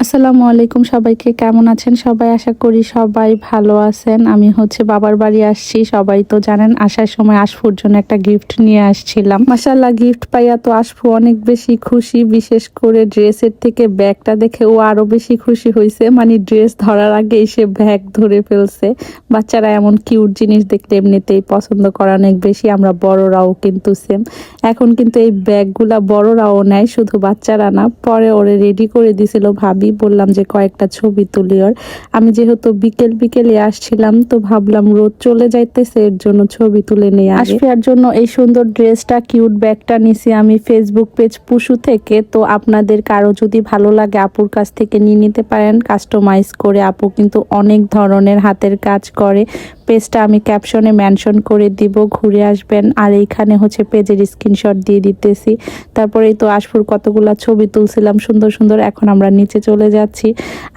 আসসালামু আলাইকুম, সবাইকে কেমন আছেন সবাই? আশা করি সবাই ভালো আছেন। আমি বাবার বাড়ি আসছি, সবাই তো জানেন। আসার সময় আশফুর জন্য একটা গিফট নিয়ে আসছিলাম। মাশাআল্লাহ, গিফট পাইয়া তো আশফু অনেক বেশি খুশি। বিশেষ করে ড্রেসের থেকে ব্যাগটা দেখে ও আরো বেশি খুশি হয়েছে। মানে ড্রেস ধরার আগে সে ব্যাগ ধরে ফেলছে। বাচ্চারা এমন কিউট জিনিস দেখতে এমনিতেই পছন্দ করে অনেক বেশি, আমরা বড়রাও কিন্তু সেম। এখন কিন্তু এই ব্যাগগুলা বড়রাও নেয়, শুধু বাচ্চারা না। পরে ওরে রেডি করে দিছিল ভাবি, বললাম যে কয়েকটা ছবি তুলি ওর। আমি যেহেতু বিকেলে আসছিলাম, তো ভাবলাম রোদ চলে যাইতেছে, এর জন্য ছবি তুলে নিয়ে আসফিয়ার জন্য এই সুন্দর ড্রেসটা, কিউট ব্যাগটা নিছি আমি ফেসবুক পেজ পুশু থেকে। তো আপনাদের কারো যদি ভালো লাগে আপুর কাছ থেকে নিয়ে নিতে পারেন কাস্টমাইজ করে। আপু কিন্তু অনেক ধরনের হাতের কাজ করে। পেজটা আমি ক্যাপশনে মেনশন করে দিব, ঘুরে আসবেন। আর এইখানে পেজের স্ক্রিনশট দিয়ে দিতেছি। তারপরেই তো আশফুর কতগুলা ছবি তুলছিলাম সুন্দর সুন্দর। এখন আমরা নিচে চলে যাচ্ছি।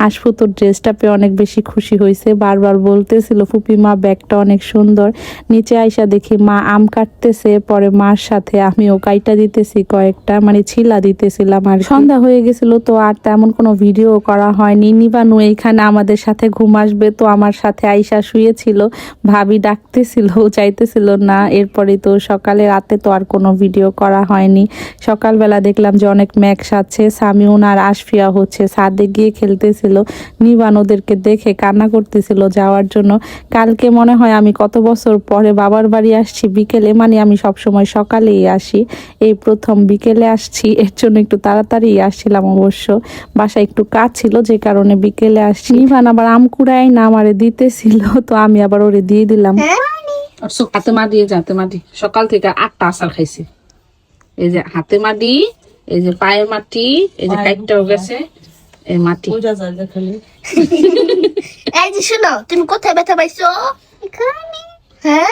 আশফু তো ড্রেসটা পেয়ে অনেক বেশি খুশি হয়েছে, বারবার বলতেছিল ফুপি মা ব্যাগটা অনেক সুন্দর। নিচে আইসা দেখি মা আম কাটতেছে, পরে মার সাথে আমিও কাইটা দিতেছি কয়েকটা, মানে ছিলা দিতেছিলাম। আর সন্ধ্যা হয়ে গেছিল, তো আর তেমন কোনো ভিডিও করা হয়নি। নিবানু এইখানে আমাদের সাথে ঘুম আসবে, তো আমার সাথে আইসা শুয়েছিল। ভাবি ডাকতেছিল, চাইতেছিল না। এরপরে তো সকালে রাতে তো আর কোনো ভিডিও করা হয়নি। সকালবেলা দেখলাম যে অনেক মেঘ সাজছে। সামিউন আর আশফিয়া ছাদে গিয়ে খেলতেছিল। নিবান ওদেরকে দেখে কান্না করতেছিল যাওয়ার জন্য। কালকে মনে হয় আমি কত বছর পরে বাবার বাড়ি আসছি বিকেলে, মানে আমি সবসময় সকালেই আসি, এই প্রথম বিকেলে আসছি। এর জন্য একটু তাড়াতাড়ি আসছিলাম, অবশ্য বাসায় একটু কাজ ছিল যে কারণে বিকেলে আসছি। নিবান আবার আম কুড়াই না আমারে দিতেছিল, তো আমি আবার ওরে দিয়ে দিলাম। হাতে মাটি, এই যে হাতে মাটি, সকাল থেকে 8টা আচার খাইছি। এই যে হাতে মাটি, এই যে পায়ে মাটি, এই যে কাইটটাও গেছে, এই মাটি। এই যে শোনো, তুমি কোথায় ব্যথা পাইছো? হ্যাঁ,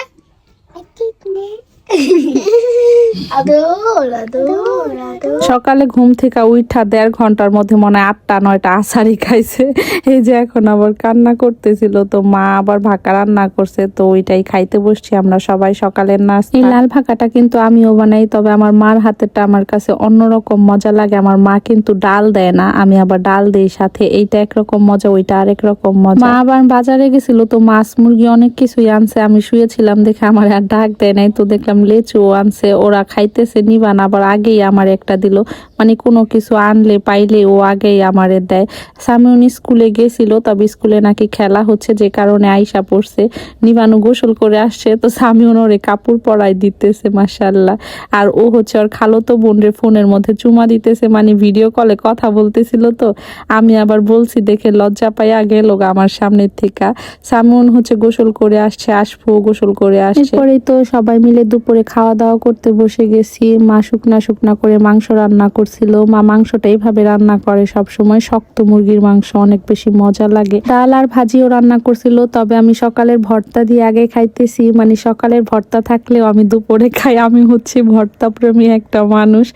সকালে ঘুম থেকে উঠা 1.5 ঘন্টার মধ্যে মনে হয় 8টা-9টা আচারই খাইছে। এই যে এখন আবার কান্না করতেছিল, তো মা আবার ভাকা রান্না করছে, তো ওইটাই খাইতে বসছি আমরা সবাই সকালের নাস্তা। এই লাল ভাকাটা কিন্তু আমিও বানাই, তবে আমার মার হাতেরটা আমার কাছে অন্যরকম মজা লাগে। আমার মা কিন্তু ডাল দেয় না, আমি আবার ডাল দেই সাথে। এইটা একরকম মজা, ওইটা আরেক রকম মজা। মা আবার বাজারে গেছিল, তো মাছ মুরগি অনেক কিছুই আনছে। আমি শুয়েছিলাম দেখে আমার আর ডাক দেয় নাই, তো দেখলাম লেচু আনছে, ওরা খাইতেছে। নিবান আবার আগেই আমার একটা দিল, মানে কোনো কিছু আনলে পাইলে ও আগেই আমারে দেয়। সামিউন স্কুলে গেছিল, তবে স্কুলে নাকি খেলা হচ্ছে, যে কারণে আইসা পড়ছে। নিবানু গোসল করে আসছে, তো সামিউন ওরে কাপড় পরাই দিতেছে মাশাআল্লাহ। আর ও ওর খালাতো বোনের ফোনের মধ্যে চুমা দিতেছে, মানে ভিডিও কলে কথা বলতেছিল। তো আমি আবার বলছি দেখে লজ্জা পাইয়া গেল আমার সামনের থেকে। সামিউন গোসল করে আসছে, আশফু গোসল করে আসছে। এরপরেই তো সবাই মিলে দুপুরে খাওয়া দাওয়া করতে বসে গেছি। মা শুকনা করে মাংস রান্না করছিল। মা মাংসটা এইভাবে রান্না করে সব সময়, শক্ত মুরগির মাংস, অনেক বেশি মজা লাগে। ডাল আর ভাজিও রান্না করছিল, তবে আমি সকালের ভর্তা দিয়ে আগে খাইতেছি। মানে সকালের ভর্তা থাকলেও আমি দুপুরে খাই। আমি ভর্তা প্রেমী একটা মানুষ।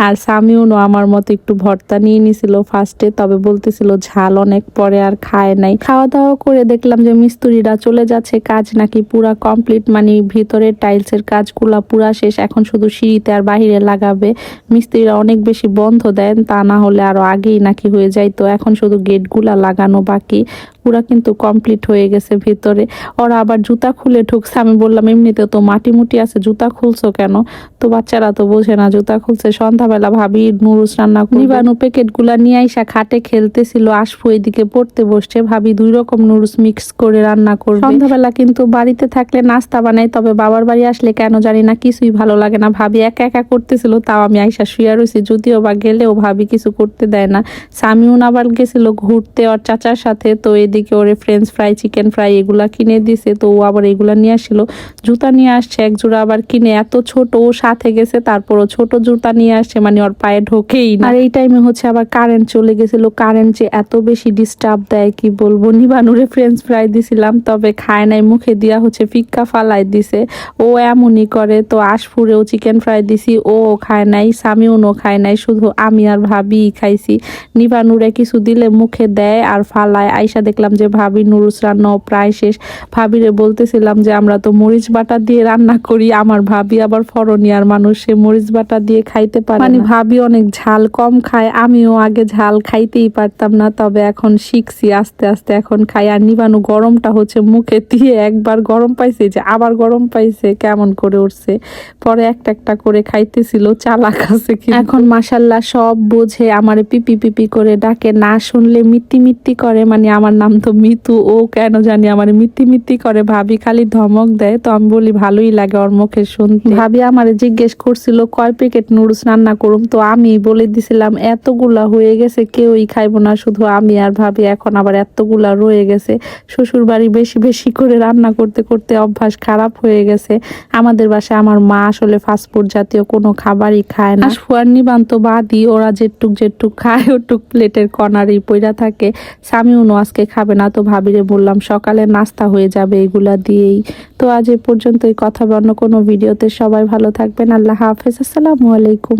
আর সামিউনও আমার মতো একটু ভর্তা নিয়ে নিছিল ফার্স্টে, তবে বলতেছিল ঝাল অনেক, পরে আর খায় নাই। খাওয়া দাওয়া করে দেখলাম যে মিস্ত্রিরা চলে যাচ্ছে, কাজ নাকি পুরা কমপ্লিট, মানে ভিতরের টাইলসের কাজগুলা পুরা শেষ। এখন শুধু সিঁড়িতে আর বাহিরে লাগাবে। মিস্ত্রিরা অনেক বেশি বন্ধ দেন, তা না হলে আরো আগেই নাকি হয়ে যায়। তো এখন শুধু গেটগুলা লাগানো বাকি, পুরা কিন্তু কমপ্লিট হয়ে গেছে ভিতরে। ওরা আবার জুতা খুলে ঢুকছে। আমি বললাম এমনিতে তো মাটি মুটি আছে, জুতা খুলছো কেন? তো বাচ্চারা তো বোঝে না, জুতা খুলছে। সন্ধ্যাবেলা ভাবি নুডলস রান্না করবে। নিবানু প্যাকেটগুলা নিয়ে আইসা খাটে খেলতেছিল, আশফু এদিকে পড়তে বসছে। ভাবি 2 রকম নুডলস মিক্স করে রান্না করবে। সন্ধ্যাবেলা কিন্তু বাড়িতে থাকলে নাস্তা বানাই, তবে বাবার বাড়ি আসলে কেন জানি না কিছুই ভালো লাগে না। ভাবি একা একা করতেছিল, তাও আমি আইসা শুয়ে রয়েছি। যদিও বা গেলেও ভাবি কিছু করতে দেয় না। সামিউন আবার গেছিল ঘুরতে ওর চাচার সাথে, তো এদিকে ওরে ফ্রেঞ্চ ফ্রাই, চিকেন ফ্রাই এগুলা কিনে দিছে, তো ও আবার এগুলা নিয়ে আসছিল। জুতা নিয়ে আসছে এক জোড়া আবার কিনে, এত ছোট, ও সাথে গেছে তারপরও ছোট জুতা নিয়ে আসছে, মানে ওর পায়ে ঢোকেই না। আর এই টাইমে আবার কারেন্ট চলে গেছিল। কারেন্ট যে এত বেশি ডিস্টার্ব দেয় কি বলবো। নিবানুরে ফ্রেঞ্চ ফ্রাই দিছিলাম, তবে খায় নাই, মুখে দিয়া ফিক্কা ফালাই দিছে। ও এমনই করে। তো আশফুরেও চিকেন ফ্রাই দিছি, ও খায় নাই, সামিউনও খায় নাই, শুধু আমি আর ভাবি খাইছি। নিবানুরে কিছু দিলে মুখে দেয় আর ফালায়। আইসা দেখলাম যে ভাবি নুডলস রান্নাও প্রায় শেষ। ভাবিরে বলতেছিলাম যে আমরা তো মরিচ বাটা দিয়ে রান্না করি, আমার ভাবি আবার ফরনিয়ার মানুষ, সে মরিচ বাটা দিয়ে খাইতে পারে মানে ভাবি অনেক ঝাল কম খায়। আমিও আগে ঝাল খাইতেই পারতাম না, তবে এখন শিখছি আস্তে আস্তে, এখন খাই। আর নিবানু গরমটা হচ্ছে মুখে দিয়ে একবার গরম পাইছে যে আবার গরম পাইছে, কেমন করে উঠছে। পরে একটা একটা করে খাইতেছিল, চালাক আছে কি। এখন মাশাল্লাহ সব বোঝে, আমারে পিপি পিপি করে ডাকে, না শুনলে মিত্তি মিত্তি করে, মানে আমার নাম তো মিতু, ও কেন জানি আমার মিত্তি মিত্তি করে। ভাবি খালি ধমক দেয়, তো আমি বলি ভালোই লাগে ওর মুখে শুনতে। ভাবি আমারে জিজ্ঞেস করছিল কয় প্যাকেট নুডলস রান্না করুম, তো আমি বলে দিছিলাম এতগুলা হয়ে গেছে, কেউই খাইবো না, শুধু আমি আর ভাবি। এখন আবার এতগুলা রয়ে গেছে। শ্বশুর বাড়ি বেশি বেশি করে রান্না করতে করতে অভ্যাস খারাপ হয়ে গেছে। আমাদের বাসায় আমার মা আসলে ফাস্টফুড জাতীয় কোনো খাবারই খায় না। ফুয়ার নিবান তো বাদই, ওরা যেটুক যেটুক খায় ওটুক প্লেটের কর্নারই পইরা থাকে। সামিউনও আজকে খাবে না, তো ভাবিরে বললাম সকালে নাস্তা হয়ে যাবে এগুলা দিয়েই। তো আজ এ পর্যন্তই, কথা অন্য কোনো ভিডিওতে। সবাই ভালো থাকবেন, আল্লাহ হাফেজ, আসসালামু আলাইকুম।